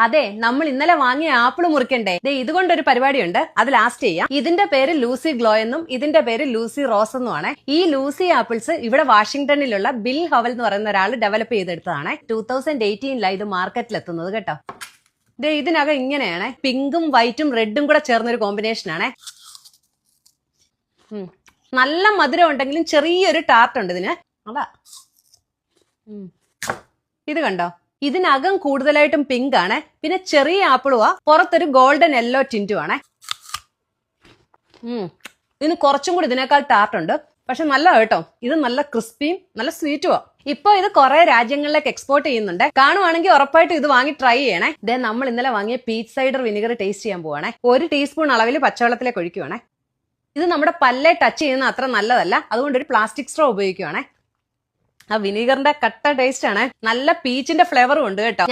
അതെ, നമ്മൾ ഇന്നലെ വാങ്ങിയ ആപ്പിൾ മുറിക്കണ്ടേ? ഇതുകൊണ്ടൊരു പരിപാടിയുണ്ട്, അത് ലാസ്റ്റ് ചെയ്യാം. ഇതിന്റെ പേര് ലൂസി ഗ്ലോ എന്നും ഇതിന്റെ പേര് ലൂസി റോസ് എന്നുമാണ്. ഈ ലൂസി ആപ്പിൾസ് ഇവിടെ വാഷിംഗ്ടണിലുള്ള ബിൽ ഹവൽ എന്ന് പറയുന്ന ഒരാൾ ഡെവലപ്പ് ചെയ്തെടുത്തതാണ്. 2018 ഇത് മാർക്കറ്റിൽ എത്തുന്നത് കേട്ടോ. ഇതിനകം ഇങ്ങനെയാണ്, പിങ്കും വൈറ്റും റെഡും കൂടെ ചേർന്നൊരു കോമ്പിനേഷൻ ആണ്. നല്ല മധുരം ഉണ്ടെങ്കിലും ചെറിയൊരു ടാർട്ട് ഉണ്ട് ഇതിന്. അതാ ഇത് കണ്ടോ, ഇതിനകം കൂടുതലായിട്ടും പിങ്ക് ആണ്, പിന്നെ ചെറിയ ആപ്പിളുവാ, പുറത്തൊരു ഗോൾഡൻ യെല്ലോ ടിന്റും ആണ്. ഇതിന് കുറച്ചും കൂടി ഇതിനേക്കാൾ ടാർട്ട് ഉണ്ട്, പക്ഷെ നല്ല കേട്ടോ. ഇത് നല്ല ക്രിസ്പിയും നല്ല സ്വീറ്റുവാ. ഇപ്പൊ ഇത് കുറെ രാജ്യങ്ങളിലേക്ക് എക്സ്പോർട്ട് ചെയ്യുന്നുണ്ട്. കാണുവാണെങ്കിൽ ഉറപ്പായിട്ടും ഇത് വാങ്ങി ട്രൈ ചെയ്യണേ. നമ്മൾ ഇന്നലെ വാങ്ങിയ പീച്ച് സൈഡർ വിനിഗർ ടേസ്റ്റ് ചെയ്യാൻ പോവാണേ. 1 ടീസ്പൂൺ അളവിൽ പച്ചവെള്ളത്തിലേക്ക് ഒഴിക്കുവാണേ. ഇത് നമ്മുടെ പല്ലെ ടച്ച് ചെയ്യുന്ന അത്ര നല്ലതല്ല, അതുകൊണ്ട് ഒരു പ്ലാസ്റ്റിക് സ്ട്രോ ഉപയോഗിക്കുവാണേ. ആ വിനീഗറിന്റെ കട്ട ടേസ്റ്റ് ആണ്, നല്ല പീച്ചിന്റെ ഫ്ലേവറും ഉണ്ട് കേട്ടോ.